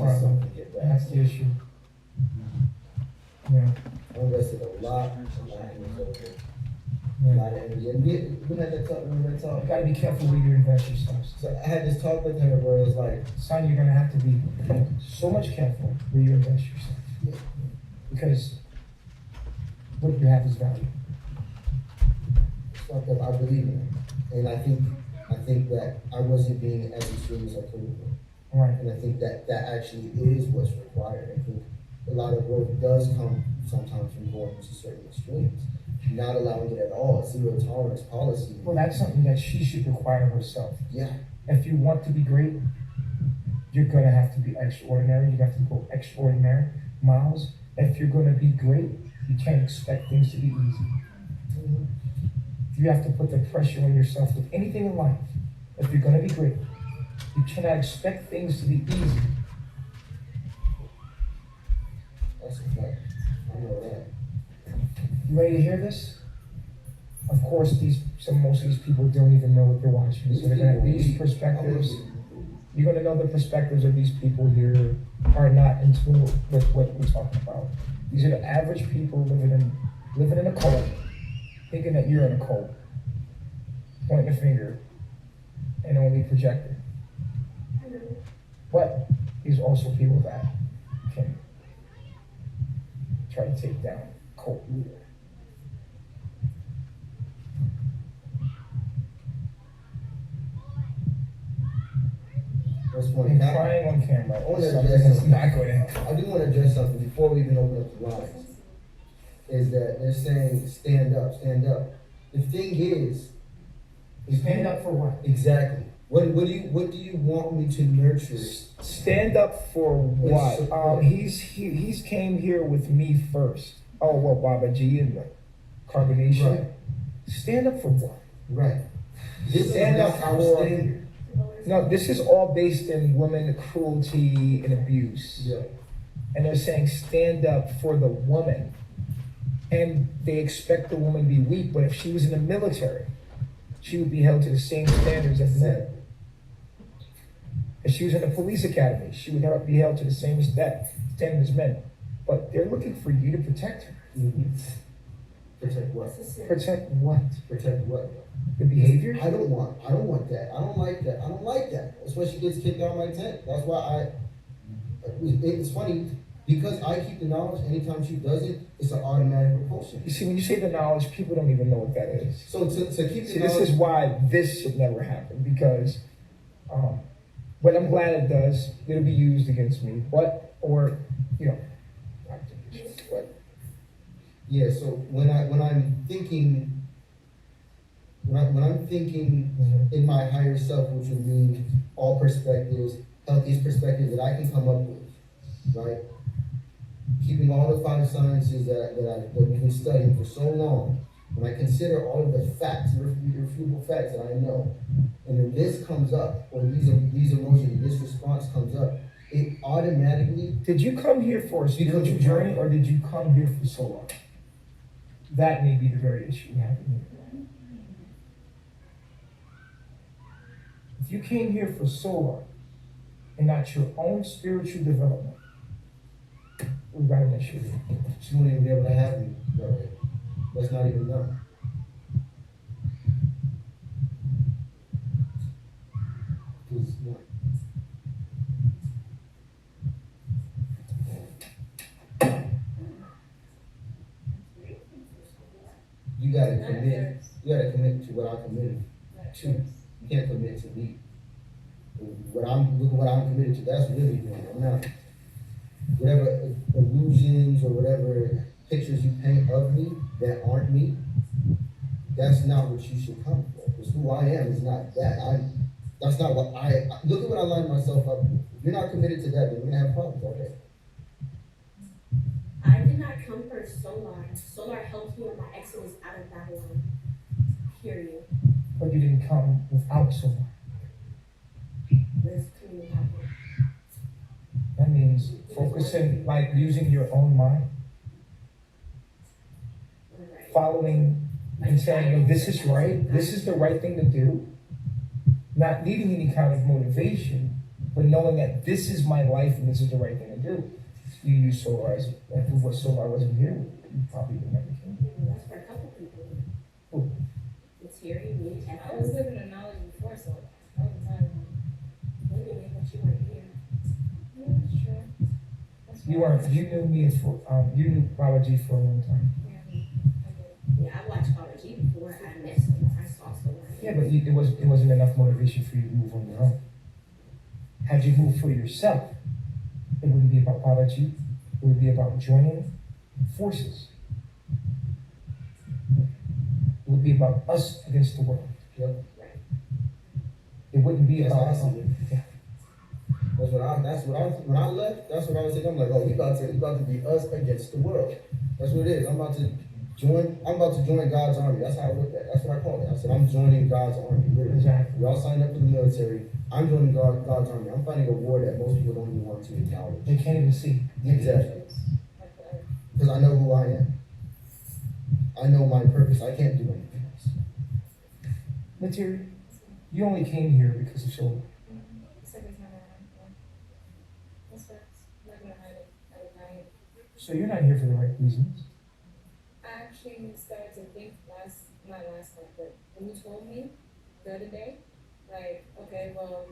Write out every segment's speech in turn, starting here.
problem. That's the issue. Yeah. I invested a lot in this over. Yeah. A lot of energy. And we had that talk, remember that talk? You gotta be careful where you invest your stuff. So I had this talk with her where it was like, Son, you're gonna have to be so much careful where you invest your stuff. Because what you have is value. stuff that I believe in. And I think that I wasn't being as extreme as I could have been. Right. And I think that actually is what's required. I think a lot of growth does come sometimes from going to certain extremes. Not allowing it at all, zero tolerance policy. Well, that's something that she should require herself. Yeah. If you want to be great, you're gonna have to be extraordinary. You have to go extraordinary miles. If you're gonna be great, you can't expect things to be easy. Mm-hmm. You have to put the pressure on yourself with anything in life. If you're gonna be great, you cannot expect things to be easy. That's a fact. I know that. You ready to hear this? Of course, most of these people don't even know what they're watching. So they're gonna have these perspectives. You're gonna know the perspectives of these people here are not in tune with what we're talking about. These are the average people living in a cult, thinking that you're in a cult, pointing a finger, and only projecting. But there's also people that can try to take down cult leader. That's funny. And crying on camera. I want to Something address that's something. not going to happen. I do want to address something before we even open up the lines. Is that they're saying stand up, stand up. The thing is Stand up for what? Exactly. What do you want me to nurture? Stand up for what? He's came here with me first. Oh well, Baba G and the carbonation. Right. Stand up for what? Right. Stand up for. No, this is all based in women cruelty and abuse. Yeah. And they're saying stand up for the woman. And they expect the woman to be weak, but if she was in the military, she would be held to the same standards as men. If she was in the police academy, she would be held to the same standards as men. But they're looking for you to protect her. Mm-hmm. Protect what? Protect what? Protect what? The behavior? I don't want that. I don't like that. I don't like that. That's why she gets kicked out of my tent. That's why it's funny, because I keep the knowledge, anytime she does it, it's an automatic repulsion. You see, when you say the knowledge, people don't even know what that is. So to keep the this is why this should never happen, because, but I'm glad it does. It'll be used against me. But yeah, so when I'm thinking in my higher self, which would mean all perspectives, healthiest perspective that I can come up with, right? Keeping all the 5 sciences that we've been studying for so long, when I consider all of the facts, irrefutable facts that I know, and then this comes up, or these emotions, this response comes up, it automatically. Did you come here for a spiritual journey, or did you come here for solo? That may be the very issue we have here. If you came here for solo and not your own spiritual development, we've got an issue. She won't even be able to have me that way. That's not even done. You gotta commit to what I committed to. You can't commit to me. Look at what I'm committed to. That's really me. I'm not. Whatever illusions or whatever pictures you paint of me that aren't me, that's not what you should come for. Because who I am is not that. That's not what look at what I lined myself up with. If you're not committed to that, then we're gonna have problems, okay? I did not come for Solar. Solar helped me with my excellence out of Babylon. Period. But you didn't come without solar. Let's communicate. That means focusing, like using your own mind, following and saying, this is right, this is the right thing to do, not needing any kind of motivation, But knowing that this is my life and this is the right thing to do. You use Solar as, if it was Solar wasn't here, you probably would never came. That's for a couple people. Who? It's here, you need I was living in knowledge before, so all the time. Literally, but you weren't here. Yeah, that's true. That's You right. weren't, you knew me for, you knew Baba G for a long time. Yeah, I did. Yeah, I watched Baba G before I met someone. I saw someone. Yeah, but it wasn't enough motivation for you to move on your own. Had you moved for yourself, it wouldn't be about Baba G. It would be about joining forces. It would be about us against the world. Yep. It wouldn't be That's about how I see it. yeah. When I left, that's what I was thinking. I'm like, oh, we about to be us against the world. That's what it is. I'm about to join God's army. That's how I looked at it. That's what I called it. I said, I'm joining God's army. Literally. Exactly. We all signed up for the military. I'm joining God's army. I'm fighting a war that most people don't even want to acknowledge. They can't even see. Exactly. Because I know who I am. I know my purpose. I can't do anything else. Material, you only came here because of Solar. Second time around. Yeah. That's facts. I'm not gonna hide it. I would hide it. So you're not here for the right reasons. I actually started to think not last night, but when you told me the other day, like, okay, well,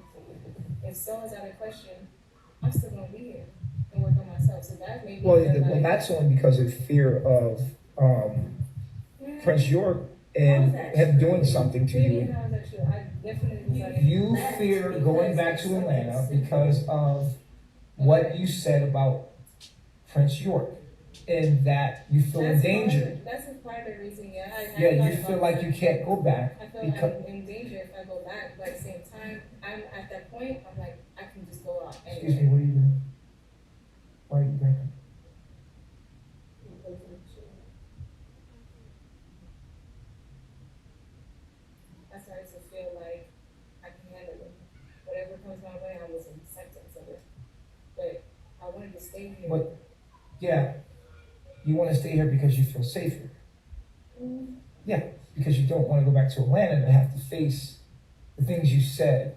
if someone's out of question, I'm still gonna be here and work on myself. So that made me Well, feel like, that's only because of fear of yeah, Prince York and him doing something to maybe you. how is that true? I definitely was like, You fear going back to Atlanta because of what you said about Prince York and that you feel endangered. That's a part of the reason, yeah. Yeah, you feel like you can't go back I feel because I'm in danger if I go back, but at the same time, I'm at that point, I'm like, I can just go out excuse me, anywhere. what are you doing? Why are you drinking? I started to feel like I can handle it. Whatever comes my way, I was in acceptance of it. But I wanted to stay here. But yeah, you want to stay here because you feel safer. Mm, Yeah, because you don't want to go back to Atlanta and have to face the things you said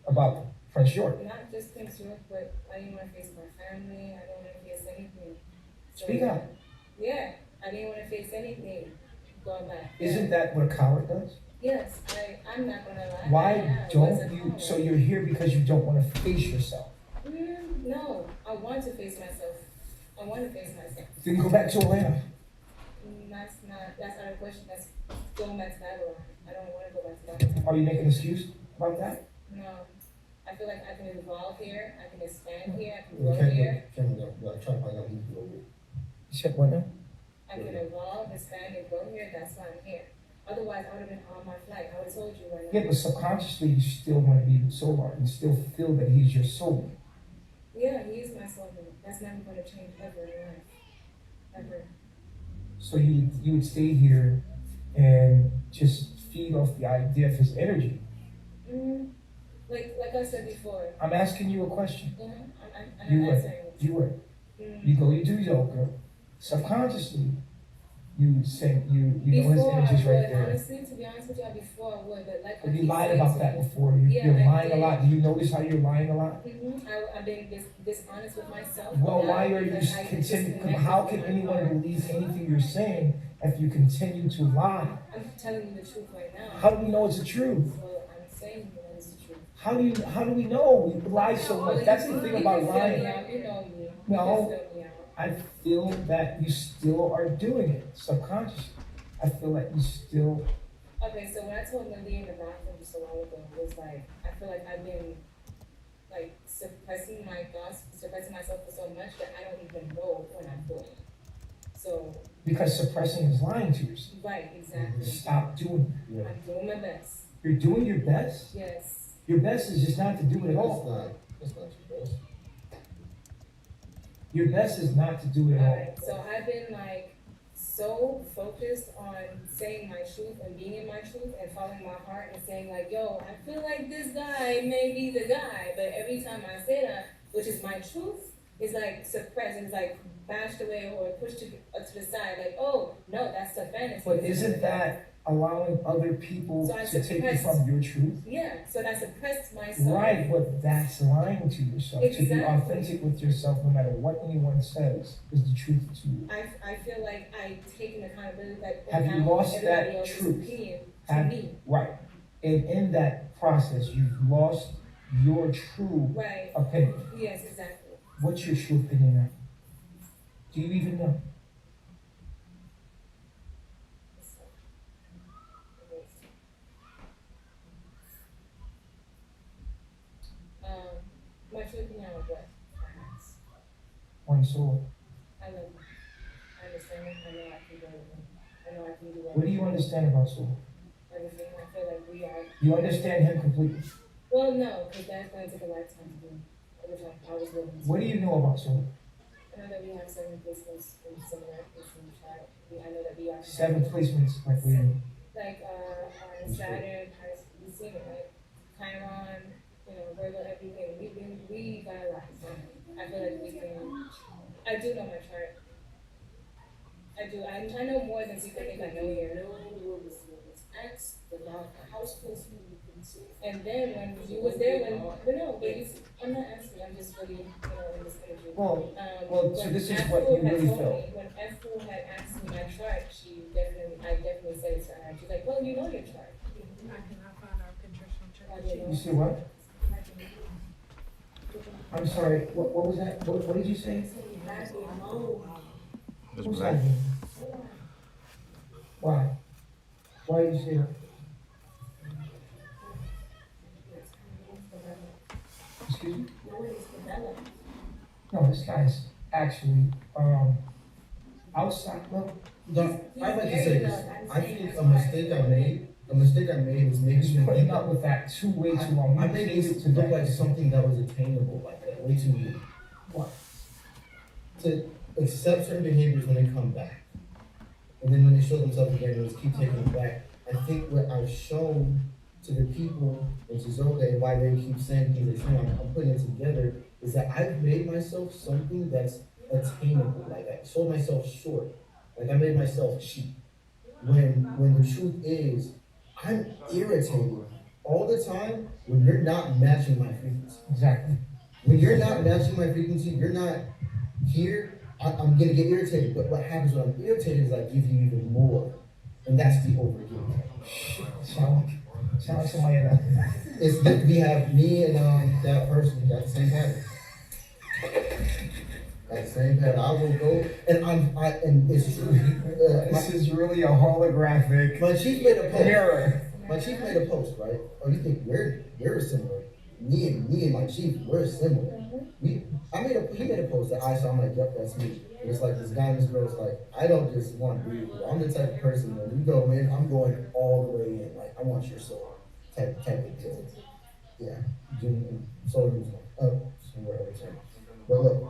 about Prince York. not just Prince York, but I didn't want to face my family. I didn't want to face anything. So, Speak up. Yeah, I didn't want to face anything going back. Isn't that what a coward does? Yes, I'm not gonna lie. Why Yeah, I don't wasn't you? home. So you're here because you don't want to face yourself. No, I want to face myself. I want to face myself. Then go back to Atlanta. That's not a question. That's going back to Babylon. I don't want to go back to Babylon. Are you making an excuse about that? No. I feel like I can evolve here. I can expand here. I can We grow can't here. try to find out who's over. You said what now? I can evolve, expand, and grow here. That's why I'm here. Otherwise, I would have been on my flight. I would have told you right now. Yeah, but subconsciously you still want to be with Solar. You still feel that he's your soul. Yeah, he is my soulmate. That's never going to change ever in life. Ever. So you would stay here and just feed off the idea of his energy. Mm, like I said before. I'm asking you a question. Yeah, You I'm would. answering. You would. Mm. You go, you do yoga. Subconsciously, you say you know his Before I energy's would, right there. honestly, to be honest with you, before I would, but like But I you keep lied saying about to that you, before. Yeah, You're I lying a did. lot. Do you notice how you're lying a lot? I've been dishonest with myself. Well, now why are you because I continue? disconnected How from can my anyone heart. believe anything you're saying if you continue to lie? I'm telling you the truth right now. How do we know it's the truth? Well, I'm saying that it's the truth. How do we know? We lie so much. That's the thing about You lying. know me. You No. can feel me out. I feel that you still are doing it subconsciously. I feel like you still. Okay, so when I told Lindy in the bathroom just a while ago, it was like, I feel like I've been like suppressing my thoughts, suppressing myself for so much that I don't even know what I'm doing. So, Because suppressing is lying to yourself. right, exactly. Stop doing that. Yeah. I'm doing my best. You're doing your best. Yes. Your best is just not to do it at all. That's not your best. Your best is not to do it at all. Alright, so I've been like so focused on saying my truth and being in my truth and following my heart and saying like, yo, I feel like this guy may be the guy, but every time I say that, which is my truth, is like suppressed and is like bashed away or pushed to the side. Like, oh no, that's a fantasy. But isn't that allowing other people So I to take you suppressed- from your truth? Yeah, so that suppressed myself. Right, but that's lying to yourself. To be Exactly. authentic with yourself, no matter what anyone says, is the truth to you. I feel like I've taken accountability that Have you now lost everybody that else's truth? opinion to Have- me. Right. And in that process, you've lost your true Right. opinion. Yes, exactly. What's your true opinion now? Do you even know? My true opinion on what? On soul. I love him. I understand him. I know I can do it. I know I can do it. What do you understand about soul? Everything. I feel like we are. You understand him completely. Well, no, because that's going to take a lifetime to do. Which I was willing to. What do you know about soul? I know that we have 7 placements in similarities in the chart. I know that we are. 7 placements, like we. Like Saturn has, you seen it, right? Chiron, Virgo, everything. We got a lot. So I feel like we can. I do know my chart. I do. I know more than people think I know here. And then when you was there, I'm not asking. I'm just really, in this energy. Well, so When this is F. what you had really told feel. me, when F. had asked me my chart, I definitely said it to her. She's like, well, you know your chart. I cannot find our Pinterest on You chart. see what? I'm sorry, what was that? What did you say? It's Who's black. that? Why? Why did you say that? Excuse me? No, this guy's actually, outside, well, No, I'd like to say this. I think a mistake I made is making he's me putting think up with that way too long. I We made changed it it to look today. like something that was attainable, like that, way too big. What? To accept certain behaviors when they come back. And then when they show themselves again, they just keep taking it back. I think what I've shown to the people and to Zoe and why they keep saying things they're saying, I'm putting it together, is that I've made myself something that's attainable. Like I sold myself short. Like I made myself cheap. When the truth is, I'm irritated all the time when you're not matching my frequency. Exactly. When you're not matching my frequency, you're not here, I'm gonna get irritated. But what happens when I'm irritated is I give you even more. And that's the overgiving. Sound like somebody in a. It's that we have me and that person got the same pattern. That same pattern. I will go and it's true. This is really a holographic My chief made a post. mirror. My chief made a post, right? Oh, you think we're similar? Me and my chief, we're similar. He made a post that I saw. I'm like, yep, that's me. And it's like this guy and this girl's like, I don't just want to be with you. I'm the type of person when you go in, I'm going all the way in. Like I want your soul, type of deal. Yeah, soul somewhere over there. But look,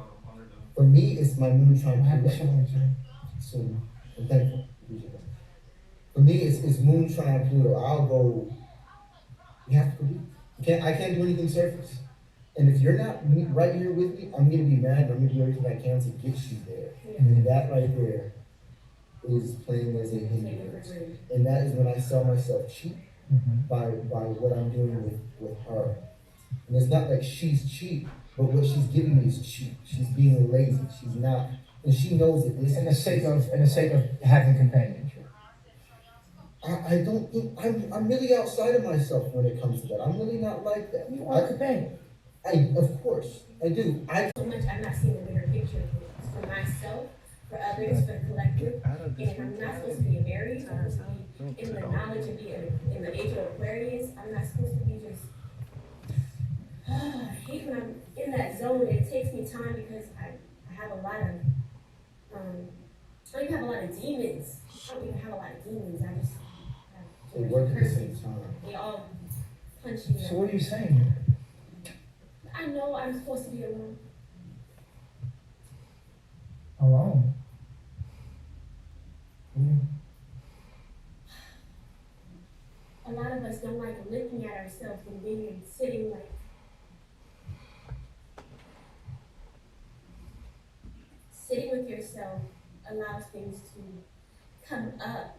for me, it's my moon trying I have to to show you. soon. I'm thankful. Appreciate that. For me, it's moon trying Pluto. I'll go. You have to believe. I can't do anything surface. And if you're not right here with me, I'm gonna be mad. And I'm gonna do everything I can to get you there. And that right there is playing as a hindrance. And that is when I sell myself cheap by what I'm doing with her. And it's not like she's cheap, but what she's giving me is cheap. She's being lazy. She's not, and she knows it. In the sake of having companionship. I don't think I'm really outside of myself when it comes to that. I'm really not like that. You are a companion. Of course, I do. So much I'm not seeing the bigger picture for myself, for others, for the collective. And I'm not supposed to be married. I'm supposed to be in the knowledge and be in the age of Aquarius. I'm not supposed to be just. I hate when I'm in that zone. It takes me time because I have a lot of. I don't even have a lot of demons. I don't even have a lot of demons. I just They have work at the curses. same time. They all punch me. So what are you saying here? I know I'm supposed to be alone. Alone. A lot of us don't like looking at ourselves and being and sitting like with yourself allows things to come up,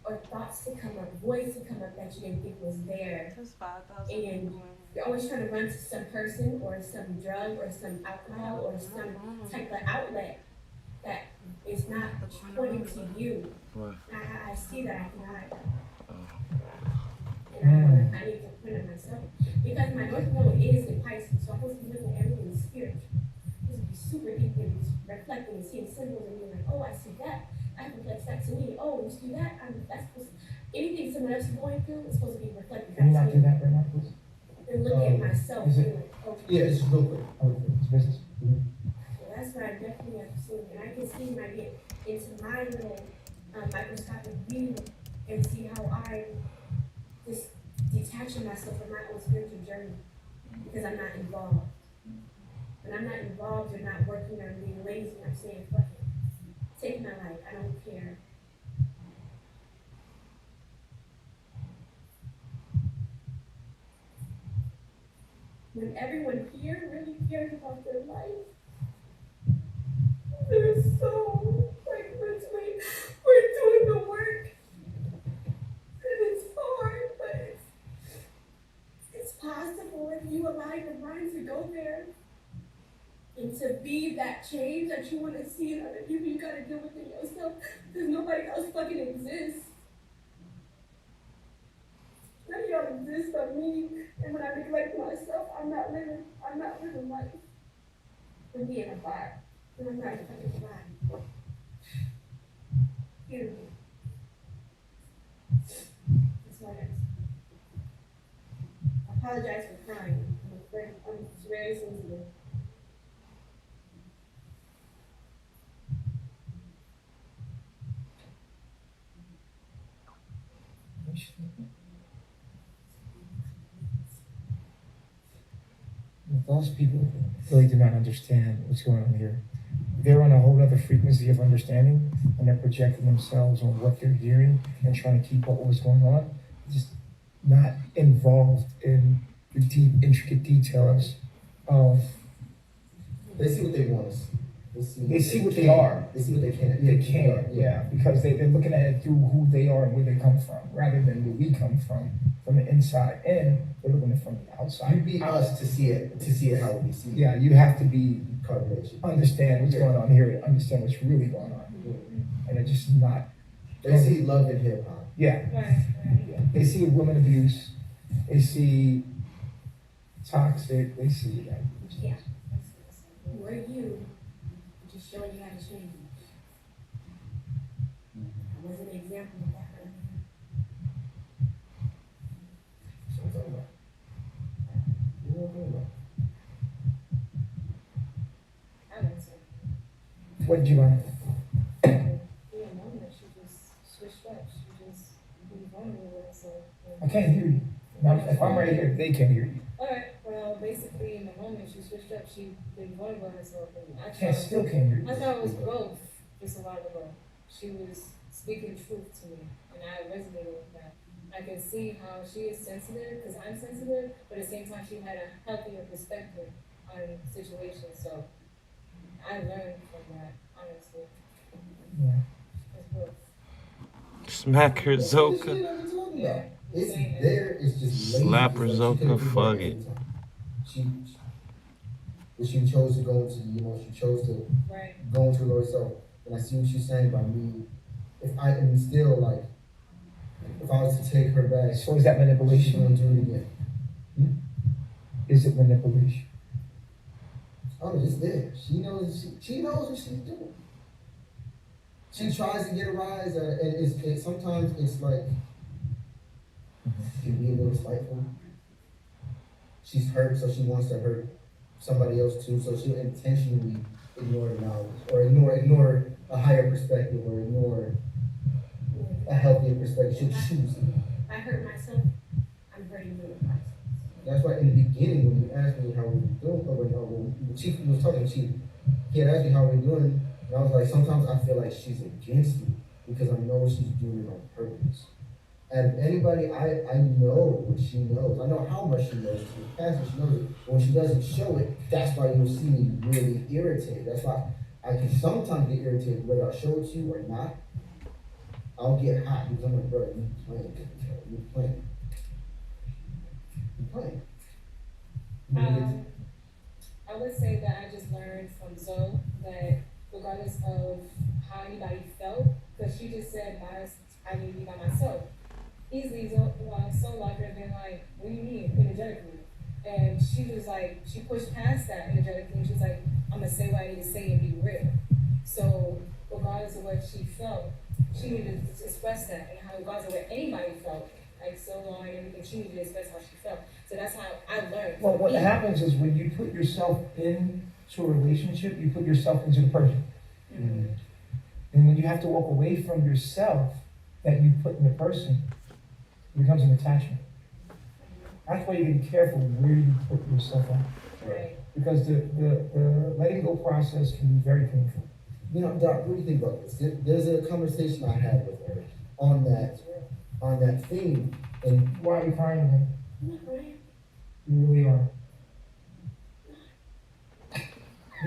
or thoughts to come up, voice to come up that you didn't think was there. There's 5,000 And people in you're always trying to run to some person or some drug or some alcohol or some type of outlet that is not pointing to you. What? I see that, I can hide that. Oh. And I need to point at myself. Because my North Node is in Pisces, so I'm supposed to be looking at everything spiritual. I'm supposed to be super deep and reflecting and seeing symbols and being like, oh, I see that. I reflects that to me. Oh, you see that? That's supposed to, anything someone else is going through is supposed to be reflected Can you back not to do me. that right now, please? And look at myself is and it- like, okay. Yeah, it's real quick. Oh, it's business. So that's what I definitely have to see. And I can see when I get into my little microscopic view and see how I just detaching myself from my own spiritual journey because I'm not involved. When I'm not involved or not working or being lazy, I'm saying, fuck it. Take my life. I don't care. When everyone here really cares about their life, they're so, like, mentally, we're doing the work. And it's hard, but it's possible if you allow your mind to go there. And to be that change that you want to see in other people, you gotta deal with it yourself. Because nobody else fucking exists. None of y'all exist but me. And when I neglect myself, I'm not living life. I'm being a bar. And I'm not a fucking bar. Period. That's why I apologize for crying. I'm very sensitive. Those people really do not understand what's going on here. They're on a whole other frequency of understanding, and they're projecting themselves on what they're hearing and trying to keep up with what's going on. Just not involved in the deep, intricate details of. They see what they want to see. They see what they are. They see what they can. They can't, yeah, because they're looking at it through who they are and where they come from, rather than where we come from the inside in. They're looking at it from the outside. You be us to see it how we see it. Yeah, you have to be Coordination. understand what's going on here, understand what's really going on, and it's just not. They see love in hip hop. Yeah, Right. they see women abuse, they see toxic, they see that. Yeah. Who are you? Just showing you how to change. I was an example of that earlier. That's what I'm talking about. You know what I'm talking about? I would say, What did you learn? being moment, she just switched up. She just be vulnerable with herself. I can't hear you. Now, if I'm right here, they can't hear you. Alright, well, basically in the moment she switched up, she been vulnerable with herself, and I I still can't hear I you. thought it was growth just a while ago. She was speaking truth to me, and I resonated with that. I can see how she is sensitive, because I'm sensitive, but at the same time she had a healthier perspective on situations, so I learned from that, honestly. Yeah. It's growth. Smack her That's what Zoka. I'm talking about. Yeah. It's there. It's just lazy. Slap her, It's Zoka, like she could've fuck done it. But she chose to go into, she chose to Right. go into Lord self. And I see what she's saying by me. If I am still like, if I was to take her back, So is that she's manipulation? gonna do it again. Is it manipulation? Oh, it's there. She knows what she's doing. She tries to get a rise, and sometimes it's like it can be a little spiteful. She's hurt, so she wants to hurt somebody else too. So she'll intentionally ignore the knowledge, or ignore a higher perspective, or ignore a healthier perspective. She'll choose it. If I hurt myself, I'm hurting you in the process. That's why in the beginning, when you asked me how we were doing, or when the chief was talking, he had asked me how we were doing, and I was like, sometimes I feel like she's against me because I know she's doing it on purpose. And anybody, I know what she knows. I know how much she knows. She knows it. But when she doesn't show it, that's why you'll see me really irritated. That's why I can sometimes get irritated whether I show it to you or not. I'll get hot because I'm like, bro, you playing, you playing. You playing. You know, Um, I would say that I just learned from Zoe that regardless of how anybody felt, because she just said, I need to be by myself. Easily, Zoe could have been like, what do you mean, energetically? And she was like, she pushed past that energetically, and she was like, I'm gonna say what I need to say and be real. So, regardless of what she felt, she needed to express that, and how regardless of what anybody felt, like so long and everything, she needed to express how she felt. So that's how I learned. Well, what Me. happens is when you put yourself into a relationship, you put yourself into the person. Mhm. And when you have to walk away from yourself that you put in the person, it becomes an attachment. That's why you gotta be careful where you put yourself at. Right. Because the letting go process can be very painful. You know, Doc, what do you think about this? There's a conversation I had with her on that theme, and Why are you crying, man? I'm not crying. You really are.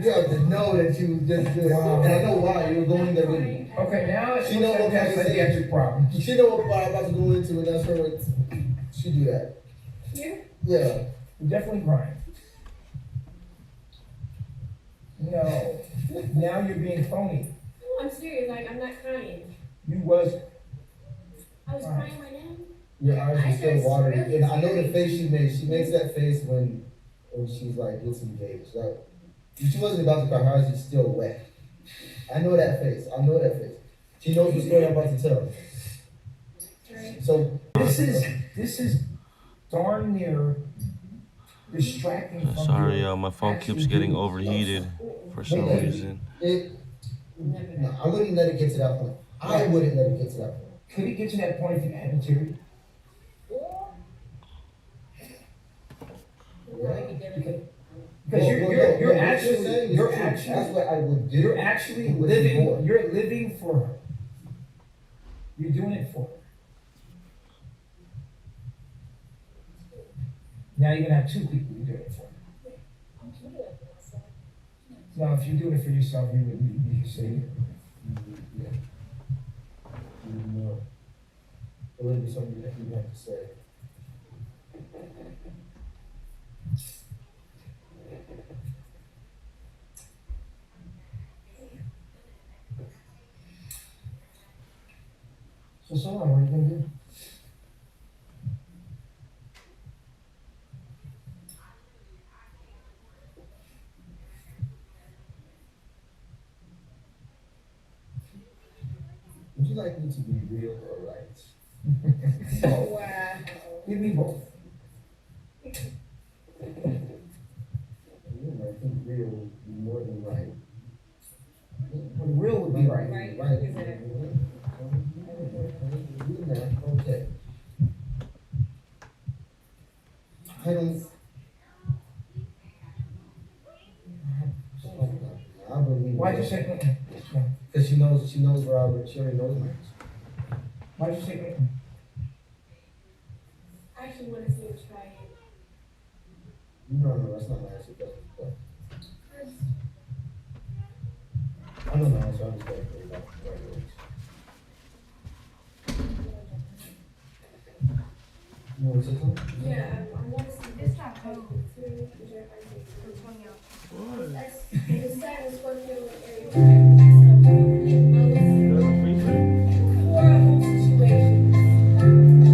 you have to know that you just did. Wow. And I know why you're going there with me. Okay, now it She looks know like what you have kind of psychiatric problems. She know what I'm about to go into, and that's her. She do that. Yeah. Yeah. You're definitely crying. No. Now you're being phony. No, I'm serious. Like, I'm not crying. You was. I was crying right now. Your eyes are I still just watery, really and I know the serious. face she makes. She makes that face when she's like disengaged. Like she wasn't about to cry. Her eyes are still wet. I know that face. I know that face. She knows the story I'm about to tell. Right. So This is darn near distracting from Sorry, your my phone actual keeps getting duties. overheated for some Wait, reason. no, I wouldn't let it get to that point. I wouldn't let it get to that point. Could it get to that point if you had material? Because you're actually That's what I would do. you're actually It would be more. living. You're living for her. You're doing it for her. Now you're gonna have two people you're doing it for. Now, if you're doing it for yourself, you say, Yeah. No. It wouldn't be something that you have to say. so on, what are you gonna do? Would you like me to be real or right? Oh, wow. Give me both. I think real would be more than right. Well, the real would be right. Right. Right. Exactly. Okay. I don't. I believe. Why'd you say no? Because she knows where I would. She already knows mine. Why'd you say no? I actually want to see you try it. No, that's not my answer. But I don't know, so I'm just going to put it back. You want to say something? Yeah, I want to see It's not cold. The second Scorpio area. Horrible situations.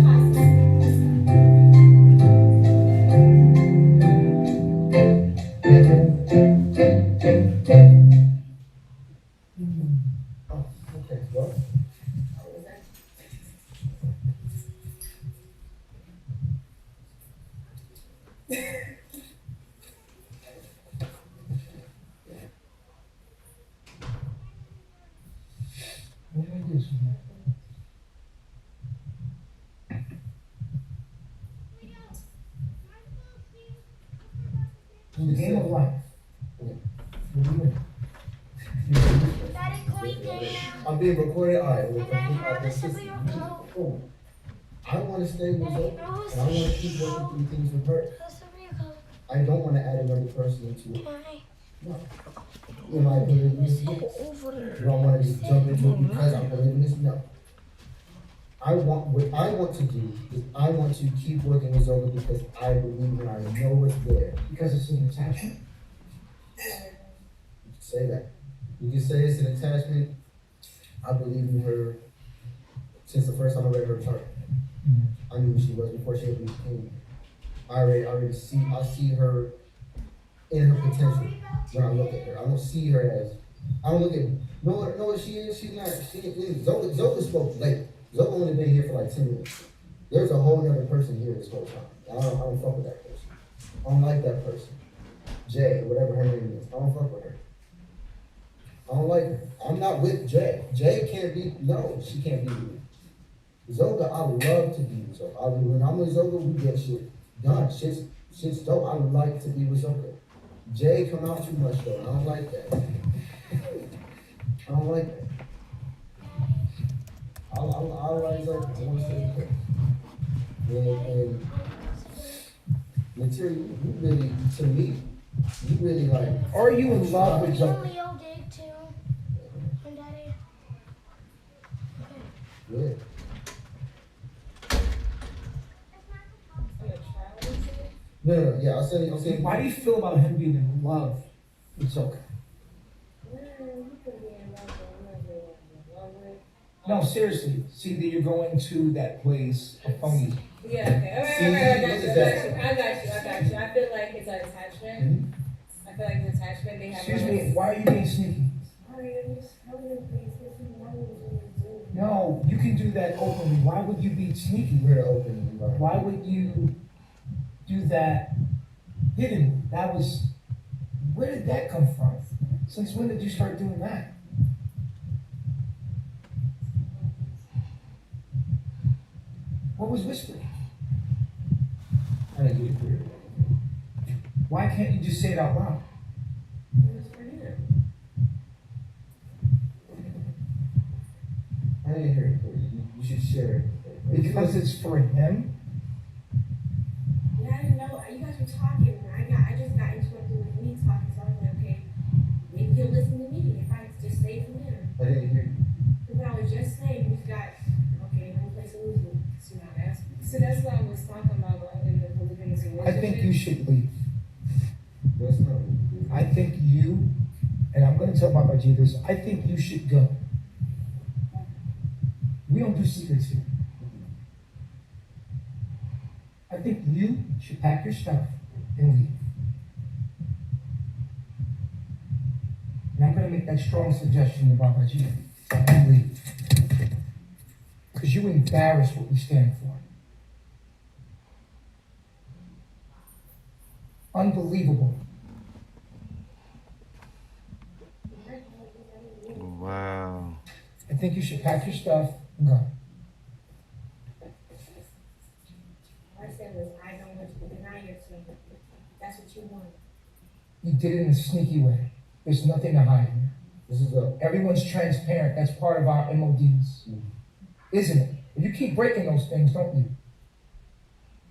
Possible. Oh, okay. Well, What did I do? It's the game of life. What do you mean? Daddy, going there. I'm being recorded. All right. And I have a sibling of hope. Oh, I want to stay with her, Daddy, and I want to keep working through things with her. I don't want to add another person into it. Why? No. in my opinion, you see it. You don't wanna just jump into it because I'm believing this, no. What I want to do is I want to keep working with Zola because I believe and I know it's there. Because it's an attachment? You can say that. You can say it's an attachment. I believe in her since the first time I read her chart. I knew who she was before she ever became. I see her in her potential when I look at her. I don't see her as, I don't look at, know what she is? She's not, Zola spoke late. Zola only been here for like 10 minutes. There's a whole other person here this whole time. I don't fuck with that person. I don't like that person. Jay, whatever her name is. I don't fuck with her. I don't like her. I'm not with Jay. Jay can't be, no, she can't be with me. Zoga, I love to be with Zoga. When I'm with Zoga, we get shit done. Shit's dope. I like to be with Zoga. Jay come out too much though. I don't like that. I don't like that. I like Zoga. I want to stay with her. And material, you really, to me, you really like. Are you in love with Me Zoe? and Leo did too. And Daddy. Yeah. No, yeah, I'm saying. Why do you feel about him being in love with Zoka? No, seriously. See that you're going to that place of phony. Yeah, okay. All right, I got you. I feel like it's an attachment. I feel like it's attachment. They have. Excuse me, why are you being sneaky? No, you can do that openly. Why would you be sneaky? We're open. Right? Why would you do that hidden? Where did that come from? Since when did you start doing that? What was whispering? I didn't get it clear. Why can't you just say it out loud? I didn't hear it clear. You should share it. Because it's for him? Yeah, I didn't know. You guys were talking. I just got interrupted with me talking, so I was like, okay, maybe he'll listen to me if I just stay from there. I didn't hear you. Because I was just saying, you got, okay, no place to lose me. So that's what I was talking about in the polygamous relationship. I think you should leave. That's not. I think you, and I'm going to tell Baba G this, I think you should go. We don't do secrets here. I think you should pack your stuff and leave. And I'm going to make that strong suggestion to Baba G that you leave. Because you embarrass what we stand for. Unbelievable. Wow. I think you should pack your stuff and go. What I said was, I don't want you to deny yourself. That's what you want. You did it in a sneaky way. There's nothing to hide here. This is Everyone's transparent. That's part of our MODs. Isn't it? But you keep breaking those things, don't you?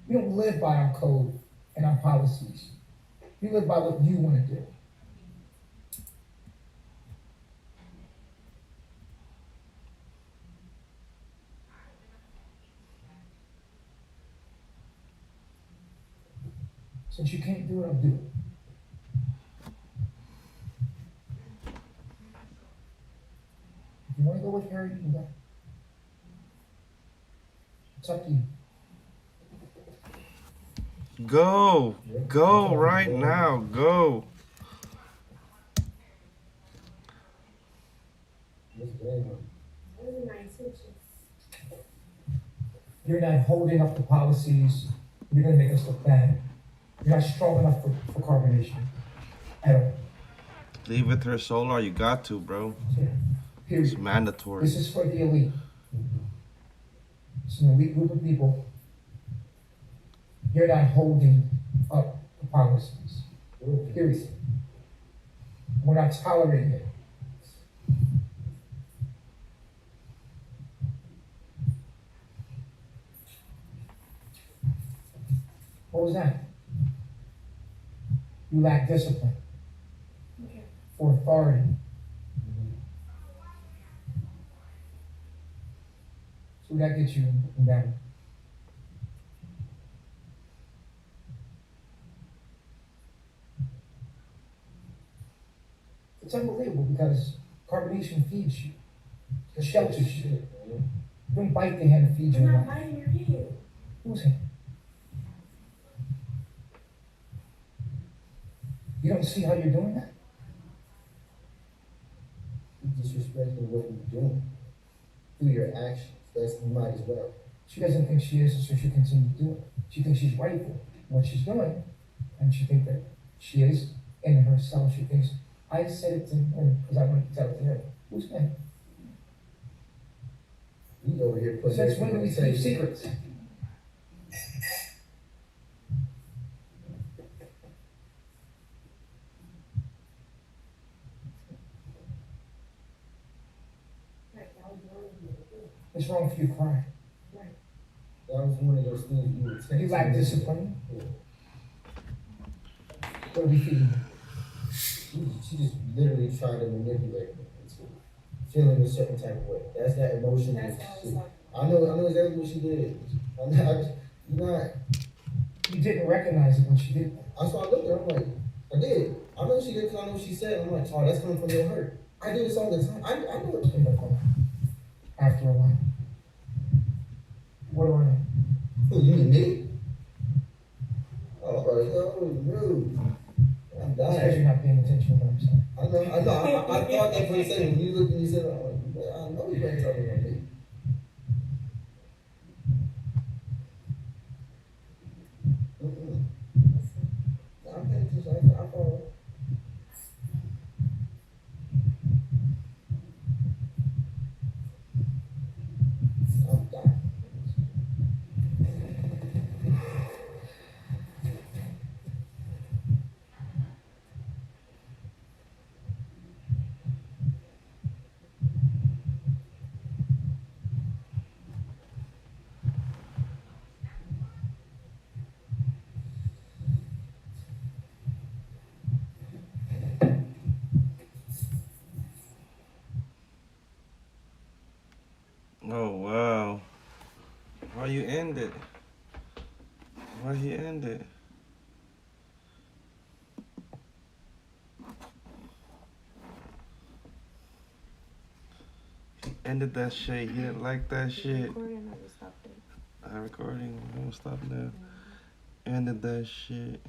We don't live by our code and our policies. We live by what you want to do. Since you can't do it, I'll do it. If you want to go with her, you can go. It's up to you. Go. Go right now. Go. what's going on. That was my intention. You're not holding up the policies. You're going to make us look bad. You're not strong enough for carbonation. At all. Leave with her solar. You got to, bro. Yeah. It's Period. mandatory. This is for the elite. It's an elite group of people. You're not holding up the policies. Period. We're not tolerating it. What was that? You lack discipline. Okay. for authority. So that gets you in battle. It's unbelievable because carbonation feeds you. It shelters you. You don't bite the hand that feeds you. I'm not biting your hand. Whose hand? You don't see how you're doing that? You disrespecting what you're doing through your actions. That's you might as well. She doesn't think she is, so she continues to do it. She thinks she's right for what she's doing, and she thinks that she is in herself. She thinks, I said it to her because I want to tell it to her. Who's man? You over here putting Since when do we everything on keep the table. secrets? Right, that was wrong with me. It's wrong for you to cry. That was one of those things you would take. You lack discipline. What are we feeding you? She just literally tried to manipulate me into feeling a certain type of way. That's that emotion. That's how shit. it's like. I know exactly what she did. You're not. You didn't recognize it when she did that. That's why I looked at her. I'm like, I did. I know she did because I know what she said. I'm like, oh, that's coming from your hurt. I do this all the time. I know it's Came back home after a while. What do I know? Who, you mean me? Oh, no. I'm It's because dying. you're not paying attention to what I'm saying. I know. I thought that for a second. When you looked and you said, I'm like, man, I know you ain't talking about me. I'm paying attention. I follow. I'm dying. Oh wow. Why you end it? Why you end it? He ended that shit. He didn't like that shit. Recording, I just stopped it. I'm recording. I'm gonna stop now. Ended that shit.